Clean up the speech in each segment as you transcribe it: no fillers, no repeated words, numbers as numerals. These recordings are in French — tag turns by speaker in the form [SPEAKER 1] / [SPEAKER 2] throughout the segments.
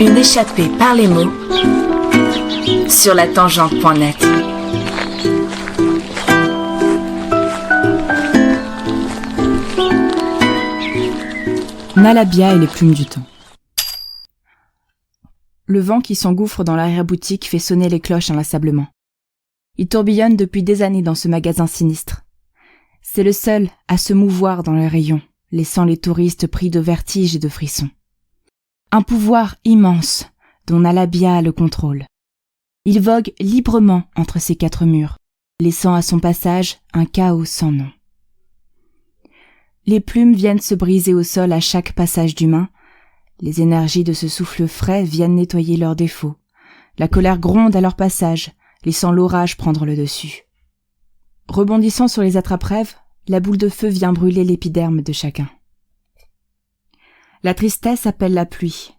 [SPEAKER 1] Une échappée par les mots sur la tangente.net.
[SPEAKER 2] Nalabia et les plumes du temps. Le vent qui s'engouffre dans l'arrière-boutique fait sonner les cloches inlassablement. Il tourbillonne depuis des années dans ce magasin sinistre. C'est le seul à se mouvoir dans les rayons, laissant les touristes pris de vertige et de frissons. Un pouvoir immense dont Nalabia a le contrôle. Il vogue librement entre ces quatre murs, laissant à son passage un chaos sans nom. Les plumes viennent se briser au sol à chaque passage d'humain. Les énergies de ce souffle frais viennent nettoyer leurs défauts. La colère gronde à leur passage, laissant l'orage prendre le dessus. Rebondissant sur les attrape-rêves, la boule de feu vient brûler l'épiderme de chacun. La tristesse appelle la pluie.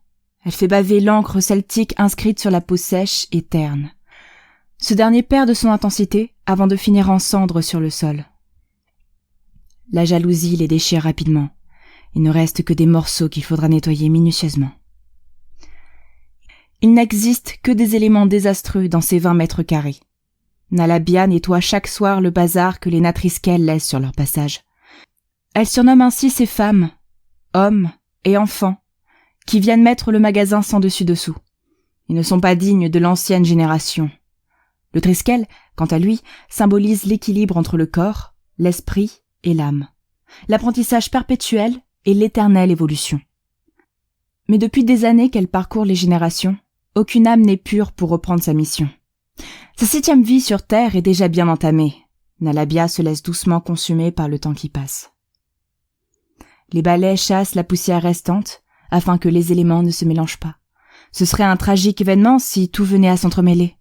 [SPEAKER 2] Elle fait baver l'encre celtique inscrite sur la peau sèche et terne. Ce dernier perd de son intensité avant de finir en cendres sur le sol. La jalousie les déchire rapidement. Il ne reste que des morceaux qu'il faudra nettoyer minutieusement. Il n'existe que des éléments désastreux dans ces 20 mètres carrés. Nalabia nettoie chaque soir le bazar que les Natriskel laissent sur leur passage. Elle surnomme ainsi ces femmes, hommes et enfants, qui viennent mettre le magasin sans dessus-dessous. Ils ne sont pas dignes de l'ancienne génération. Le Triskel, quant à lui, symbolise l'équilibre entre le corps, l'esprit et l'âme, l'apprentissage perpétuel et l'éternelle évolution. Mais depuis des années qu'elle parcourt les générations, aucune âme n'est pure pour reprendre sa mission. Sa 7e vie sur Terre est déjà bien entamée. Nalabia se laisse doucement consumer par le temps qui passe. Les balais chassent la poussière restante afin que les éléments ne se mélangent pas. Ce serait un tragique événement si tout venait à s'entremêler.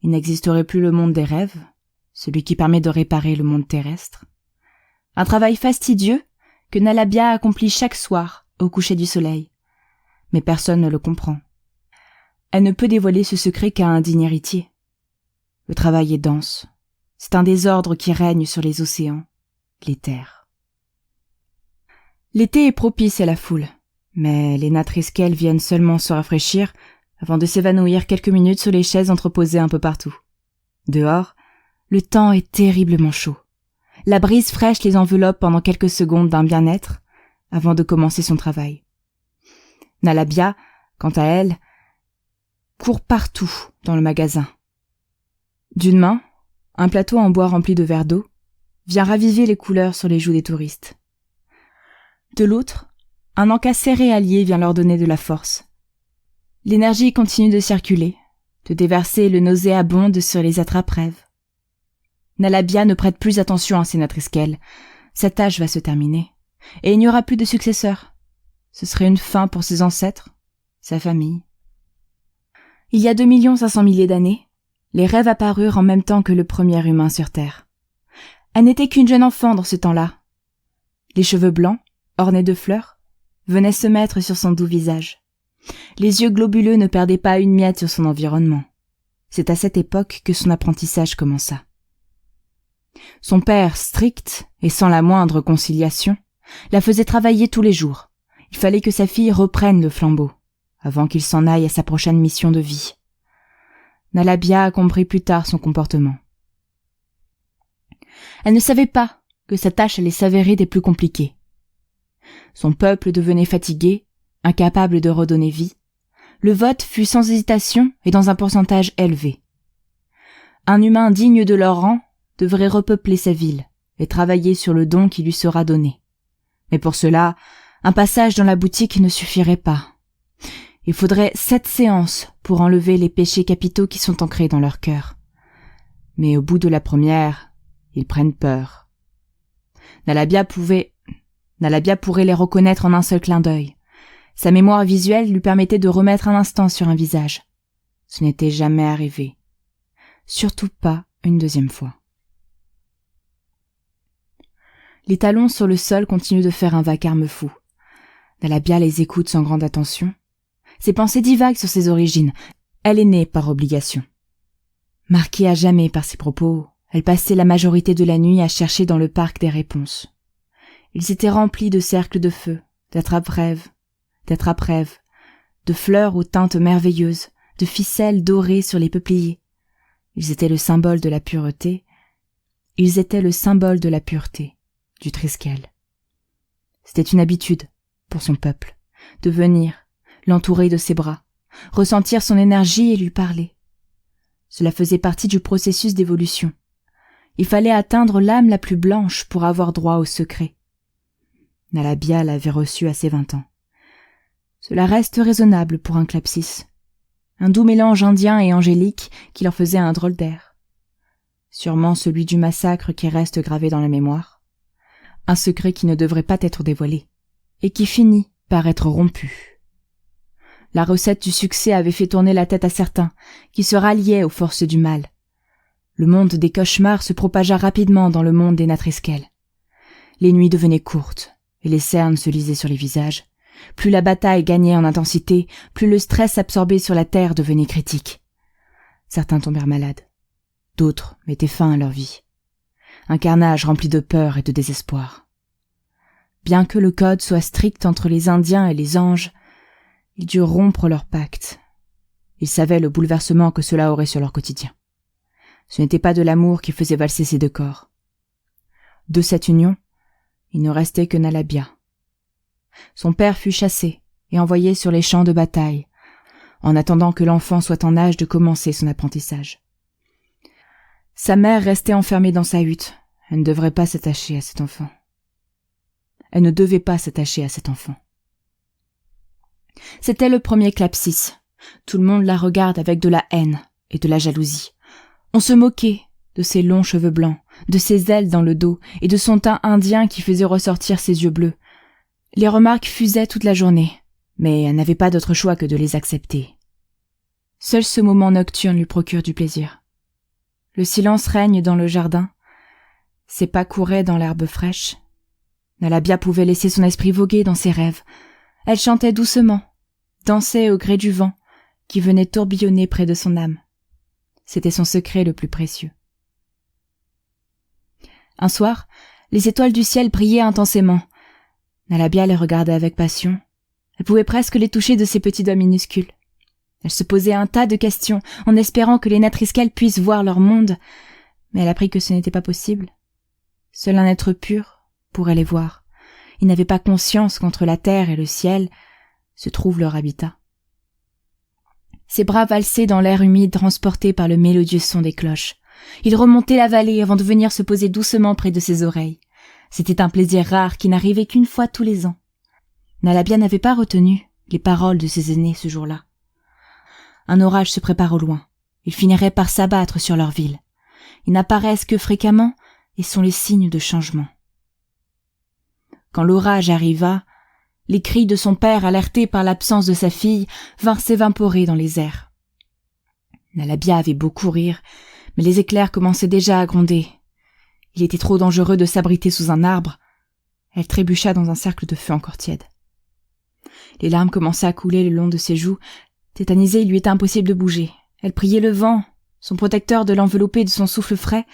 [SPEAKER 2] Il n'existerait plus le monde des rêves, celui qui permet de réparer le monde terrestre. Un travail fastidieux que Nalabia accomplit chaque soir au coucher du soleil. Mais personne ne le comprend. Elle ne peut dévoiler ce secret qu'à un digne héritier. Le travail est dense. C'est un désordre qui règne sur les océans, les terres. L'été est propice à la foule, mais les Natriskel viennent seulement se rafraîchir avant de s'évanouir quelques minutes sur les chaises entreposées un peu partout. Dehors, le temps est terriblement chaud. La brise fraîche les enveloppe pendant quelques secondes d'un bien-être avant de commencer son travail. Nalabia, quant à elle, court partout dans le magasin. D'une main, un plateau en bois rempli de verres d'eau vient raviver les couleurs sur les joues des touristes. De l'autre, un encas céréalier vient leur donner de la force. L'énergie continue de circuler, de déverser le nauséabonde sur les attrape-rêves. Nalabia ne prête plus attention à ses Natriskel. Sa tâche va se terminer, et il n'y aura plus de successeur. Ce serait une fin pour ses ancêtres, sa famille. Il y a 2 500 000 d'années, les rêves apparurent en même temps que le premier humain sur Terre. Elle n'était qu'une jeune enfant dans ce temps-là. Les cheveux blancs, ornés de fleurs, venaient se mettre sur son doux visage. Les yeux globuleux ne perdaient pas une miette sur son environnement. C'est à cette époque que son apprentissage commença. Son père, strict et sans la moindre conciliation, la faisait travailler tous les jours. Il fallait que sa fille reprenne le flambeau, avant qu'il s'en aille à sa prochaine mission de vie. Nalabia a compris plus tard son comportement. Elle ne savait pas que sa tâche allait s'avérer des plus compliquées. Son peuple devenait fatigué, incapable de redonner vie. Le vote fut sans hésitation et dans un pourcentage élevé. Un humain digne de leur rang devrait repeupler sa ville et travailler sur le don qui lui sera donné. Mais pour cela, un passage dans la boutique ne suffirait pas. Il faudrait 7 séances pour enlever les péchés capitaux qui sont ancrés dans leur cœur. Mais au bout de la première, ils prennent peur. Nalabia pourrait les reconnaître en un seul clin d'œil. Sa mémoire visuelle lui permettait de remettre un instant sur un visage. Ce n'était jamais arrivé. Surtout pas une 2e fois. Les talons sur le sol continuent de faire un vacarme fou. Nalabia les écoute sans grande attention. Ses pensées divaguent sur ses origines. Elle est née par obligation. Marquée à jamais par ses propos, elle passait la majorité de la nuit à chercher dans le parc des réponses. Ils étaient remplis de cercles de feu, d'attrape-rêves, de fleurs aux teintes merveilleuses, de ficelles dorées sur les peupliers. Ils étaient le symbole de la pureté. Ils étaient le symbole de la pureté du Triskel. C'était une habitude pour son peuple de venir, l'entourer de ses bras, ressentir son énergie et lui parler. Cela faisait partie du processus d'évolution. Il fallait atteindre l'âme la plus blanche pour avoir droit au secret. Nalabia l'avait reçu à ses 20 ans. Cela reste raisonnable pour un Klapsis. Un doux mélange indien et angélique qui leur faisait un drôle d'air. Sûrement celui du massacre qui reste gravé dans la mémoire. Un secret qui ne devrait pas être dévoilé, et qui finit par être rompu. La recette du succès avait fait tourner la tête à certains, qui se ralliaient aux forces du mal. Le monde des cauchemars se propagea rapidement dans le monde des Natriskel. Les nuits devenaient courtes, et les cernes se lisaient sur les visages. Plus la bataille gagnait en intensité, plus le stress absorbé sur la terre devenait critique. Certains tombèrent malades. D'autres mettaient fin à leur vie. Un carnage rempli de peur et de désespoir. Bien que le code soit strict entre les Indiens et les anges, ils durent rompre leur pacte. Ils savaient le bouleversement que cela aurait sur leur quotidien. Ce n'était pas de l'amour qui faisait valser ces deux corps. De cette union, il ne restait que Nalabia. Son père fut chassé et envoyé sur les champs de bataille, en attendant que l'enfant soit en âge de commencer son apprentissage. Sa mère restait enfermée dans sa hutte. Elle ne devrait pas s'attacher à cet enfant. Elle ne devait pas s'attacher à cet enfant. C'était le premier Klapsis. Tout le monde la regarde avec de la haine et de la jalousie. On se moquait de ses longs cheveux blancs, de ses ailes dans le dos et de son teint indien qui faisait ressortir ses yeux bleus. Les remarques fusaient toute la journée, mais elle n'avait pas d'autre choix que de les accepter. Seul ce moment nocturne lui procure du plaisir. Le silence règne dans le jardin. Ses pas couraient dans l'herbe fraîche. Nalabia pouvait laisser son esprit voguer dans ses rêves. Elle chantait doucement, dansait au gré du vent, qui venait tourbillonner près de son âme. C'était son secret le plus précieux. Un soir, les étoiles du ciel brillaient intensément. Nalabia les regardait avec passion. Elle pouvait presque les toucher de ses petits doigts minuscules. Elle se posait un tas de questions, en espérant que les Natriskel puissent voir leur monde, mais elle apprit que ce n'était pas possible. Seul un être pur pourrait les voir. Il n'avait pas conscience qu'entre la terre et le ciel se trouve leur habitat. Ses bras valsaient dans l'air humide transporté par le mélodieux son des cloches. Il remontait la vallée avant de venir se poser doucement près de ses oreilles. C'était un plaisir rare qui n'arrivait qu'une fois tous les ans. Nalabia n'avait pas retenu les paroles de ses aînés ce jour-là. Un orage se prépare au loin. Il finirait par s'abattre sur leur ville. Ils n'apparaissent que fréquemment et sont les signes de changement. Quand l'orage arriva, les cris de son père, alertés par l'absence de sa fille, vinrent s'évaporer dans les airs. Nalabia avait beau courir, mais les éclairs commençaient déjà à gronder. Il était trop dangereux de s'abriter sous un arbre. Elle trébucha dans un cercle de feu encore tiède. Les larmes commençaient à couler le long de ses joues. Tétanisée, il lui était impossible de bouger. Elle priait le vent, son protecteur, de l'envelopper de son souffle frais.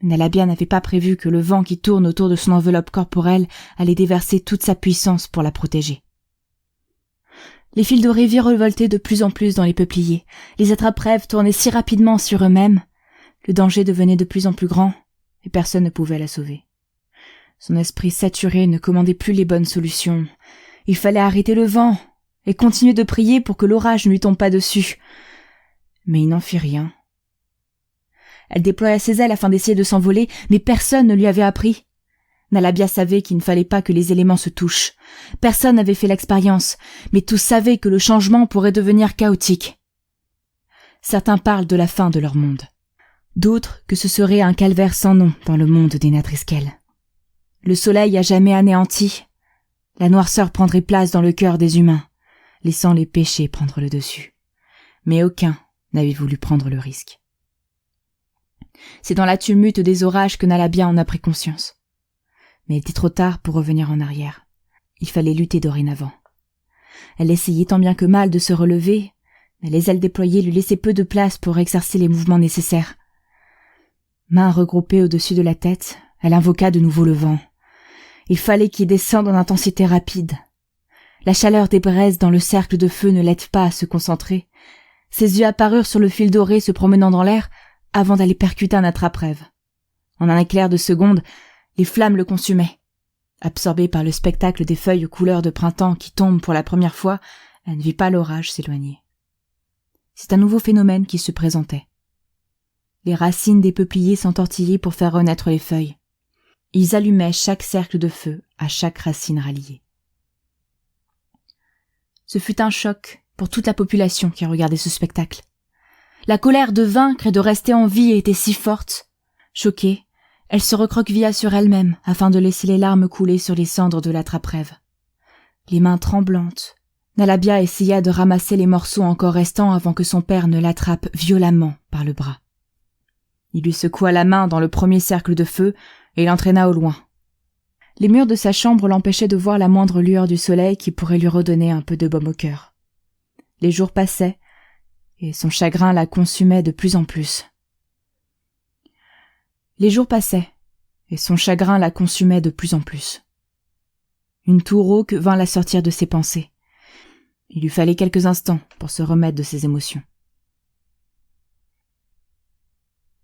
[SPEAKER 2] Nalabia n'avait pas prévu que le vent qui tourne autour de son enveloppe corporelle allait déverser toute sa puissance pour la protéger. Les fils dorés virevoltaient de plus en plus dans les peupliers. Les attrape-rêves tournaient si rapidement sur eux-mêmes. Le danger devenait de plus en plus grand, et personne ne pouvait la sauver. Son esprit saturé ne commandait plus les bonnes solutions. Il fallait arrêter le vent et continuer de prier pour que l'orage ne lui tombe pas dessus. Mais il n'en fit rien. Elle déploya ses ailes afin d'essayer de s'envoler, mais personne ne lui avait appris. Nalabia savait qu'il ne fallait pas que les éléments se touchent. Personne n'avait fait l'expérience, mais tous savaient que le changement pourrait devenir chaotique. Certains parlent de la fin de leur monde. D'autres que ce serait un calvaire sans nom dans le monde des Natriskel. Le soleil à jamais anéanti. La noirceur prendrait place dans le cœur des humains, laissant les péchés prendre le dessus. Mais aucun n'avait voulu prendre le risque. C'est dans la tumulte des orages que Nalabia en a pris conscience. Mais il était trop tard pour revenir en arrière. Il fallait lutter dorénavant. Elle essayait tant bien que mal de se relever, mais les ailes déployées lui laissaient peu de place pour exercer les mouvements nécessaires. Mains regroupées au-dessus de la tête, elle invoqua de nouveau le vent. Il fallait qu'il descende en intensité rapide. La chaleur des braises dans le cercle de feu ne l'aide pas à se concentrer. Ses yeux apparurent sur le fil doré se promenant dans l'air avant d'aller percuter un attrape-rêve. En un éclair de seconde, les flammes le consumaient. Absorbée par le spectacle des feuilles aux couleurs de printemps qui tombent pour la première fois, elle ne vit pas l'orage s'éloigner. C'est un nouveau phénomène qui se présentait. Les racines des peupliers s'entortillaient pour faire renaître les feuilles. Ils allumaient chaque cercle de feu à chaque racine ralliée. Ce fut un choc pour toute la population qui regardait ce spectacle. La colère de vaincre et de rester en vie était si forte. Choquée, elle se recroquevilla sur elle-même afin de laisser les larmes couler sur les cendres de l'attrape-rêve. Les mains tremblantes, Nalabia essaya de ramasser les morceaux encore restants avant que son père ne l'attrape violemment par le bras. Il lui secoua la main dans le premier cercle de feu et l'entraîna au loin. Les murs de sa chambre l'empêchaient de voir la moindre lueur du soleil qui pourrait lui redonner un peu de baume au cœur. Les jours passaient, et son chagrin la consumait de plus en plus. Les jours passaient, et son chagrin la consumait de plus en plus. Une toux rauque vint la sortir de ses pensées. Il lui fallait quelques instants pour se remettre de ses émotions.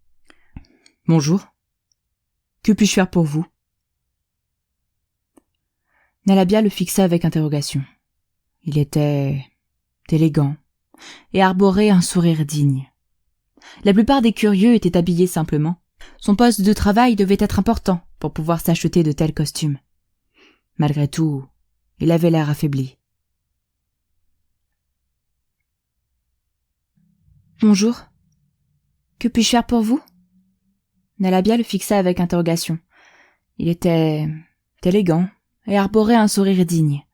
[SPEAKER 2] « Bonjour. Que puis-je faire pour vous ?» Nalabia le fixa avec interrogation. Il était élégant et arborait un sourire digne. La plupart des curieux étaient habillés simplement. Son poste de travail devait être important pour pouvoir s'acheter de tels costumes. Malgré tout, il avait l'air affaibli. « Bonjour. Que puis-je faire pour vous ?» Nalabia le fixa avec interrogation. Il était élégant et arborait un sourire digne.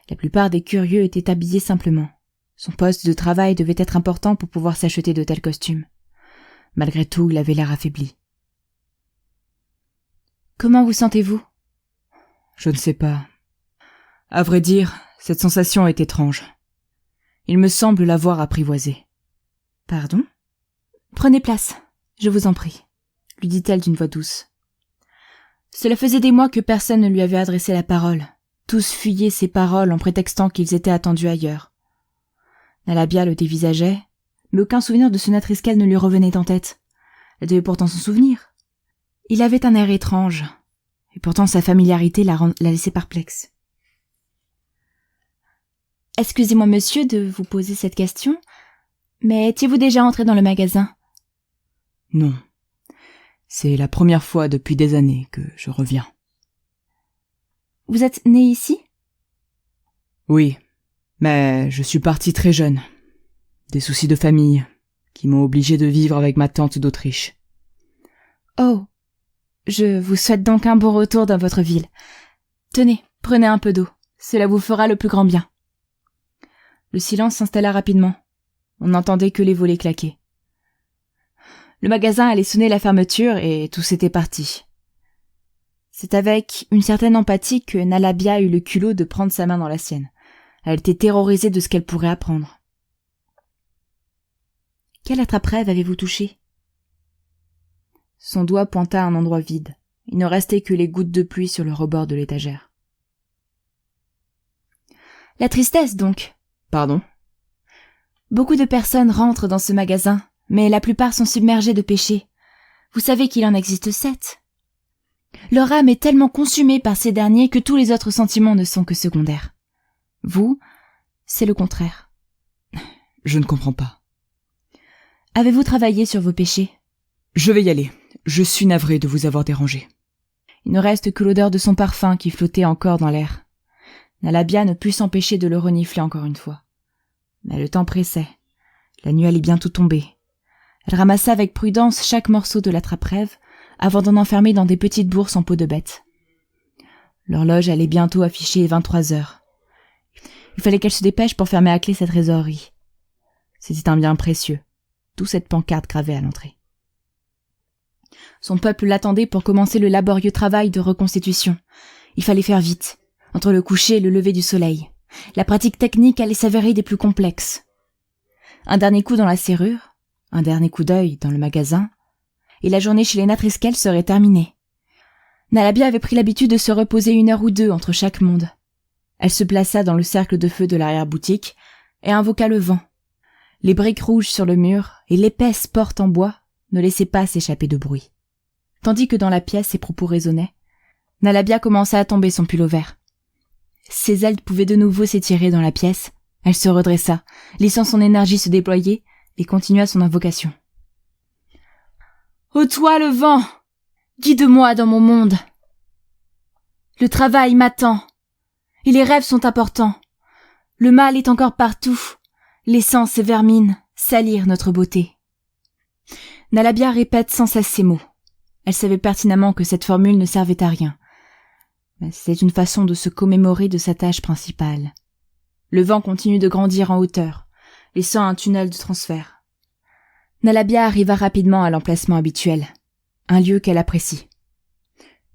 [SPEAKER 2] La plupart des curieux étaient habillés simplement. Son poste de travail devait être important pour pouvoir s'acheter de tels costumes. Malgré tout, il avait l'air affaibli. « Comment vous sentez-vous » ? « Je ne sais pas. À vrai dire, cette sensation est étrange. Il me semble l'avoir apprivoisée. »« Pardon ? Prenez place, je vous en prie, » lui dit-elle d'une voix douce. Cela faisait des mois que personne ne lui avait adressé la parole. Tous fuyaient ses paroles en prétextant qu'ils étaient attendus ailleurs. Nalabia le dévisageait, mais aucun souvenir de ce Natriskel ne lui revenait en tête. Elle devait pourtant s'en souvenir. Il avait un air étrange, et pourtant sa familiarité la laissait perplexe. « Excusez-moi, monsieur, de vous poser cette question, mais étiez-vous déjà entré dans le magasin ?»« Non. C'est la première fois depuis des années que je reviens. »« Vous êtes né ici ?»« Oui, mais je suis parti très jeune. Des soucis de famille qui m'ont obligé de vivre avec ma tante d'Autriche. »« Oh, je vous souhaite donc un bon retour dans votre ville. Tenez, prenez un peu d'eau, cela vous fera le plus grand bien. » Le silence s'installa rapidement. On n'entendait que les volets claquer. Le magasin allait sonner la fermeture et tous étaient partis. C'est avec une certaine empathie que Nalabia eut le culot de prendre sa main dans la sienne. Elle était terrorisée de ce qu'elle pourrait apprendre. « Quel attrape-rêve avez-vous touché ?» Son doigt pointa à un endroit vide. Il ne restait que les gouttes de pluie sur le rebord de l'étagère. « La tristesse, donc. »« Pardon ?» Beaucoup de personnes rentrent dans ce magasin, mais la plupart sont submergées de péchés. Vous savez qu'il en existe 7. Leur âme est tellement consumée par ces derniers que tous les autres sentiments ne sont que secondaires. Vous, c'est le contraire. Je ne comprends pas. Avez-vous travaillé sur vos péchés ? Je vais y aller. Je suis navré de vous avoir dérangé. Il ne reste que l'odeur de son parfum qui flottait encore dans l'air. Nalabia ne put s'empêcher de le renifler encore une fois. Mais le temps pressait. La nuit allait bientôt tomber. Elle ramassa avec prudence chaque morceau de l'attrape-rêve avant d'en enfermer dans des petites bourses en peau de bête. L'horloge allait bientôt afficher 23 heures. Il fallait qu'elle se dépêche pour fermer à clé sa trésorerie. C'était un bien précieux, d'où cette pancarte gravée à l'entrée. Son peuple l'attendait pour commencer le laborieux travail de reconstitution. Il fallait faire vite, entre le coucher et le lever du soleil. La pratique technique allait s'avérer des plus complexes. Un dernier coup dans la serrure, un dernier coup d'œil dans le magasin, et la journée chez les Natriskel serait terminée. Nalabia avait pris l'habitude de se reposer 1 heure ou 2 entre chaque monde. Elle se plaça dans le cercle de feu de l'arrière-boutique et invoqua le vent. Les briques rouges sur le mur et l'épaisse porte en bois ne laissaient pas s'échapper de bruit. Tandis que dans la pièce ses propos résonnaient, Nalabia commença à tomber son pull au vert. Ses ailes pouvaient de nouveau s'étirer dans la pièce. Elle se redressa, laissant son énergie se déployer, et continua son invocation. « Ô toi le vent, guide-moi dans mon monde. Le travail m'attend, et les rêves sont importants. Le mal est encore partout, laissant ses vermines salir notre beauté. » Nalabia répète sans cesse ces mots. Elle savait pertinemment que cette formule ne servait à rien. Mais c'est une façon de se commémorer de sa tâche principale. Le vent continue de grandir en hauteur, laissant un tunnel de transfert. Nalabia arriva rapidement à l'emplacement habituel, un lieu qu'elle apprécie.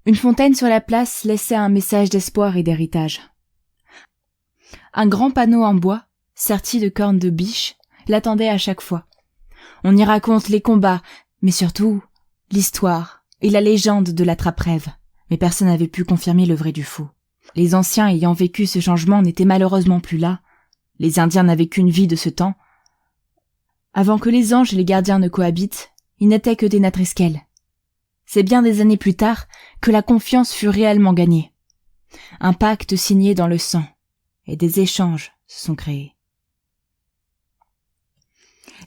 [SPEAKER 2] Une fontaine sur la place laissait un message d'espoir et d'héritage. Un grand panneau en bois, serti de cornes de biche, l'attendait à chaque fois. On y raconte les combats, mais surtout l'histoire et la légende de la trappe-rêve, mais personne n'avait pu confirmer le vrai du faux. Les anciens ayant vécu ce changement n'étaient malheureusement plus là. Les Indiens n'avaient qu'une vie de ce temps. Avant que les anges et les gardiens ne cohabitent, ils n'étaient que des Natriskel. C'est bien des années plus tard que la confiance fut réellement gagnée. Un pacte signé dans le sang, et des échanges se sont créés.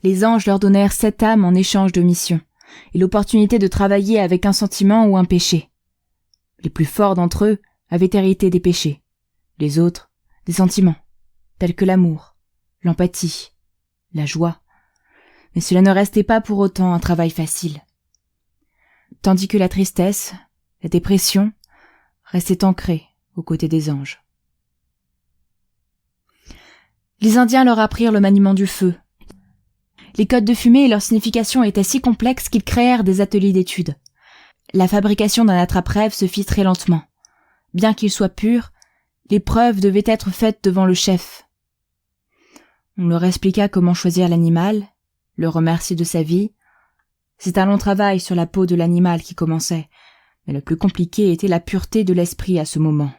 [SPEAKER 2] Les anges leur donnèrent 7 âmes en échange de missions, et l'opportunité de travailler avec un sentiment ou un péché. Les plus forts d'entre eux avaient hérité des péchés, les autres des sentiments, tels que l'amour, l'empathie, la joie. Mais cela ne restait pas pour autant un travail facile. Tandis que la tristesse, la dépression, restaient ancrées aux côtés des anges. Les Indiens leur apprirent le maniement du feu. Les codes de fumée et leur signification étaient si complexes qu'ils créèrent des ateliers d'études. La fabrication d'un attrape-rêve se fit très lentement. Bien qu'il soit pur, les preuves devaient être faites devant le chef. On leur expliqua comment choisir l'animal, le remercier de sa vie. C'est un long travail sur la peau de l'animal qui commençait, mais le plus compliqué était la pureté de l'esprit à ce moment.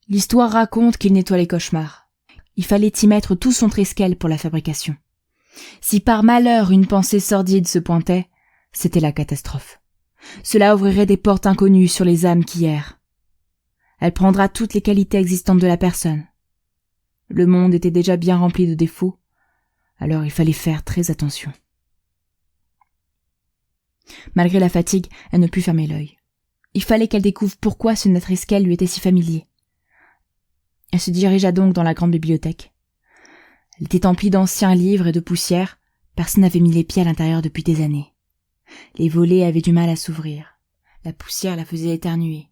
[SPEAKER 2] L'histoire raconte qu'il nettoie les cauchemars. Il fallait y mettre tout son triskel pour la fabrication. Si par malheur une pensée sordide se pointait, c'était la catastrophe. Cela ouvrirait des portes inconnues sur les âmes qui errent. Elle prendra toutes les qualités existantes de la personne. Le monde était déjà bien rempli de défauts, alors il fallait faire très attention. Malgré la fatigue, elle ne put fermer l'œil. Il fallait qu'elle découvre pourquoi ce Natriskel lui était si familier. Elle se dirigea donc dans la grande bibliothèque. Elle était emplie d'anciens livres et de poussière. Personne n'avait mis les pieds à l'intérieur depuis des années. Les volets avaient du mal à s'ouvrir. La poussière la faisait éternuer.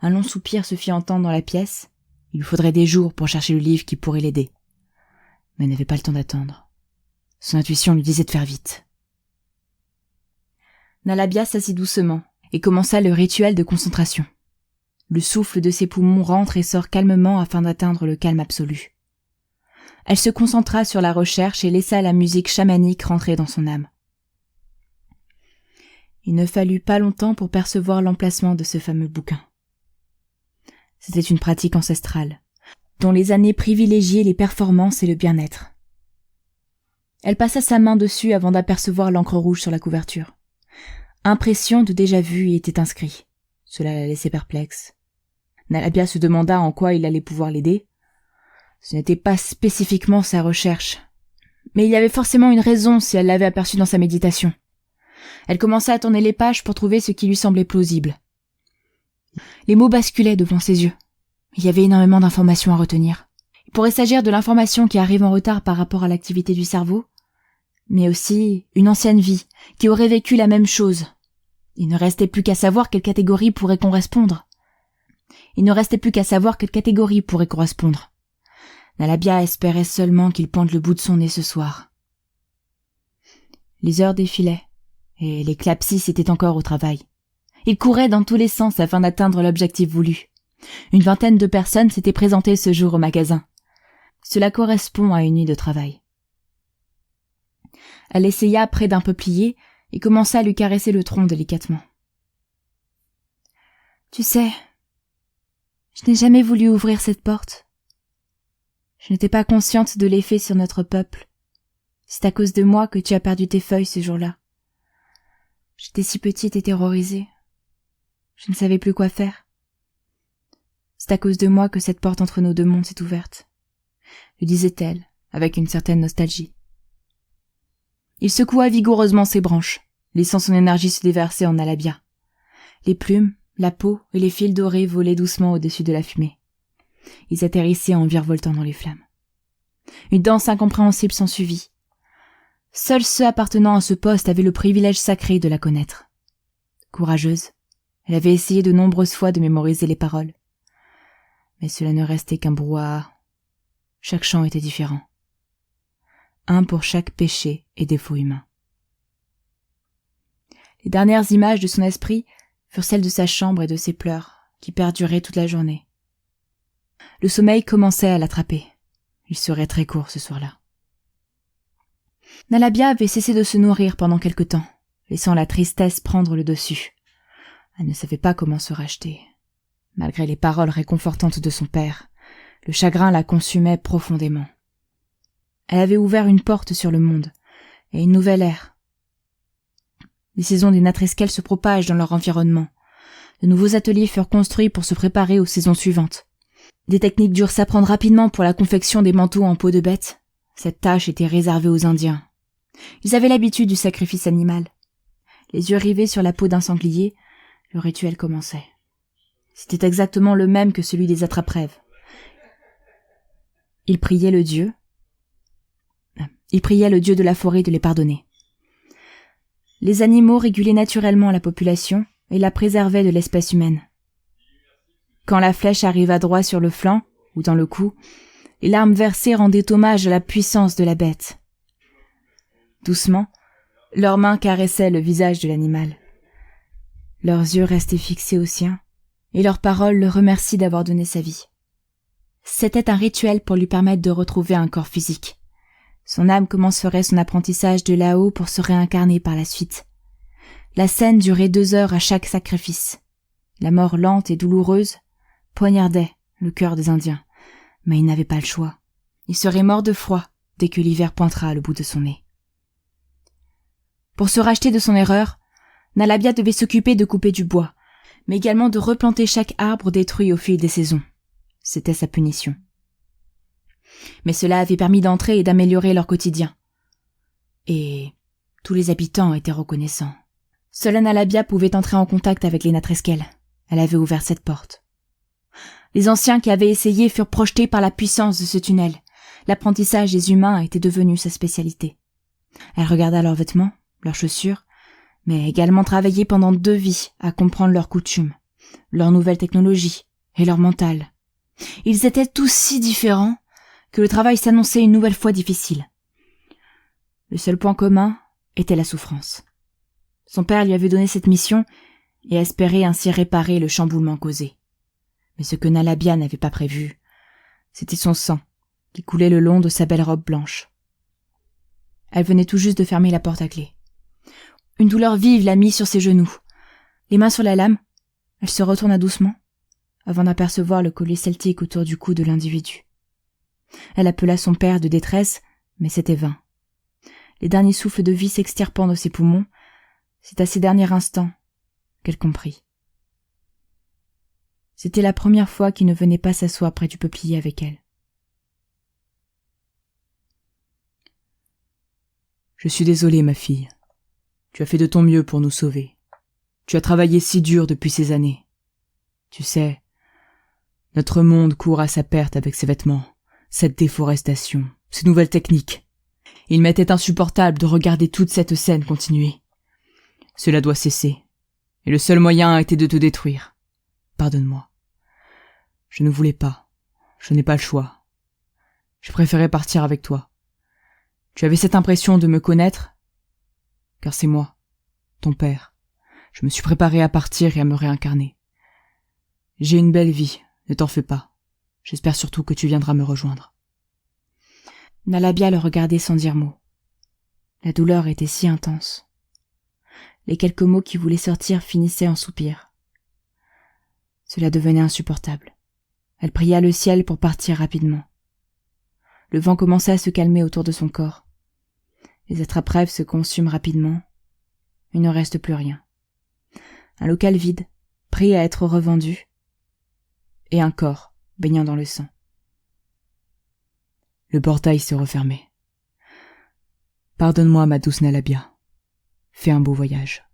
[SPEAKER 2] Un long soupir se fit entendre dans la pièce. Il lui faudrait des jours pour chercher le livre qui pourrait l'aider. Mais elle n'avait pas le temps d'attendre. Son intuition lui disait de faire vite. Nalabia s'assit doucement et commença le rituel de concentration. Le souffle de ses poumons rentre et sort calmement afin d'atteindre le calme absolu. Elle se concentra sur la recherche et laissa la musique chamanique rentrer dans son âme. Il ne fallut pas longtemps pour percevoir l'emplacement de ce fameux bouquin. C'était une pratique ancestrale, dont les années privilégiaient les performances et le bien-être. Elle passa sa main dessus avant d'apercevoir l'encre rouge sur la couverture. Impression de déjà-vu y était inscrit. Cela la laissait perplexe. Nalabia se demanda en quoi il allait pouvoir l'aider. Ce n'était pas spécifiquement sa recherche, mais il y avait forcément une raison si elle l'avait aperçu dans sa méditation. Elle commença à tourner les pages pour trouver ce qui lui semblait plausible. Les mots basculaient devant ses yeux. Il y avait énormément d'informations à retenir. Il pourrait s'agir de l'information qui arrive en retard par rapport à l'activité du cerveau, mais aussi une ancienne vie qui aurait vécu la même chose. Il ne restait plus qu'à savoir quelle catégorie pourrait correspondre. Nalabia espérait seulement qu'il pointe le bout de son nez ce soir. Les heures défilaient, et les Clapsis étaient encore au travail. Ils couraient dans tous les sens afin d'atteindre l'objectif voulu. Une vingtaine de personnes s'étaient présentées ce jour au magasin. Cela correspond à une nuit de travail. Elle essaya près d'un peuplier et commença à lui caresser le tronc délicatement. « Tu sais, Je n'ai jamais voulu ouvrir cette porte. Je n'étais pas consciente de l'effet sur notre peuple. C'est à cause de moi que tu as perdu tes feuilles ce jour-là. J'étais si petite et terrorisée. Je ne savais plus quoi faire. C'est à cause de moi que cette porte entre nos deux mondes s'est ouverte, lui disait-elle, avec une certaine nostalgie. Il secoua vigoureusement ses branches, laissant son énergie se déverser en Alabia. Les plumes, la peau et les fils dorés volaient doucement au-dessus de la fumée. Ils atterrissaient en virevoltant dans les flammes. Une danse incompréhensible s'ensuivit. Seuls ceux appartenant à ce poste avaient le privilège sacré de la connaître. Courageuse, elle avait essayé de nombreuses fois de mémoriser les paroles. Mais cela ne restait qu'un brouhaha. Chaque chant était différent. Un pour chaque péché et défaut humain. Les dernières images de son esprit furent celles de sa chambre et de ses pleurs, qui perduraient toute la journée. Le sommeil commençait à l'attraper. Il serait très court ce soir-là. Nalabia avait cessé de se nourrir pendant quelque temps, laissant la tristesse prendre le dessus. Elle ne savait pas comment se racheter. Malgré les paroles réconfortantes de son père, le chagrin la consumait profondément. Elle avait ouvert une porte sur le monde, et une nouvelle ère. Les saisons des natresquelles se propagent dans leur environnement. De nouveaux ateliers furent construits pour se préparer aux saisons suivantes. Des techniques durent s'apprendre rapidement pour la confection des manteaux en peau de bête. Cette tâche était réservée aux Indiens. Ils avaient l'habitude du sacrifice animal. Les yeux rivés sur la peau d'un sanglier, le rituel commençait. C'était exactement le même que celui des attrape-rêves. Ils priaient le dieu de la forêt de les pardonner. Les animaux régulaient naturellement la population et la préservaient de l'espèce humaine. Quand la flèche arriva droit sur le flanc, ou dans le cou, les larmes versées rendaient hommage à la puissance de la bête. Doucement, leurs mains caressaient le visage de l'animal. Leurs yeux restaient fixés aux siens, et leurs paroles le remercient d'avoir donné sa vie. C'était un rituel pour lui permettre de retrouver un corps physique. Son âme commencerait son apprentissage de là-haut pour se réincarner par la suite. La scène durait 2 heures à chaque sacrifice. La mort lente et douloureuse poignardait le cœur des Indiens, mais ils n'avaient pas le choix. Ils seraient morts de froid dès que l'hiver pointera le bout de son nez. Pour se racheter de son erreur, Nalabia devait s'occuper de couper du bois, mais également de replanter chaque arbre détruit au fil des saisons. C'était sa punition. Mais cela avait permis d'entrer et d'améliorer leur quotidien. Et tous les habitants étaient reconnaissants. Seule Nalabia pouvait entrer en contact avec les natresquelles. Elle avait ouvert cette porte. Les anciens qui avaient essayé furent projetés par la puissance de ce tunnel. L'apprentissage des humains était devenu sa spécialité. Elle regarda leurs vêtements, leurs chaussures, mais également travaillé pendant 2 vies à comprendre leurs coutumes, leurs nouvelles technologies et leur mental. Ils étaient tous si différents que le travail s'annonçait une nouvelle fois difficile. Le seul point commun était la souffrance. Son père lui avait donné cette mission et espérait ainsi réparer le chamboulement causé. Mais ce que Nalabia n'avait pas prévu, c'était son sang qui coulait le long de sa belle robe blanche. Elle venait tout juste de fermer la porte à clé. Une douleur vive la mit sur ses genoux. Les mains sur la lame, elle se retourna doucement, avant d'apercevoir le collier celtique autour du cou de l'individu. Elle appela son père de détresse, mais c'était vain. Les derniers souffles de vie s'extirpant de ses poumons, c'est à ces derniers instants qu'elle comprit. C'était la première fois qu'il ne venait pas s'asseoir près du peuplier avec elle. « Je suis désolé, ma fille. Tu as fait de ton mieux pour nous sauver. Tu as travaillé si dur depuis ces années. Tu sais, notre monde court à sa perte avec ses vêtements, cette déforestation, ces nouvelles techniques. Il m'était insupportable de regarder toute cette scène continuer. Cela doit cesser, et le seul moyen était de te détruire. Pardonne-moi. Je ne voulais pas. Je n'ai pas le choix. Je préférais partir avec toi. Tu avais cette impression de me connaître, car c'est moi, ton père. Je me suis préparé à partir et à me réincarner. J'ai une belle vie, ne t'en fais pas. J'espère surtout que tu viendras me rejoindre. Nalabia le regardait sans dire mot. La douleur était si intense. Les quelques mots qui voulaient sortir finissaient en soupirs. Cela devenait insupportable. Elle pria le ciel pour partir rapidement. Le vent commençait à se calmer autour de son corps. Les attrape-rêves se consument rapidement. Il ne reste plus rien. Un local vide, prêt à être revendu, et un corps baignant dans le sang. Le portail se refermait. Pardonne-moi, ma douce Nalabia. Fais un beau voyage.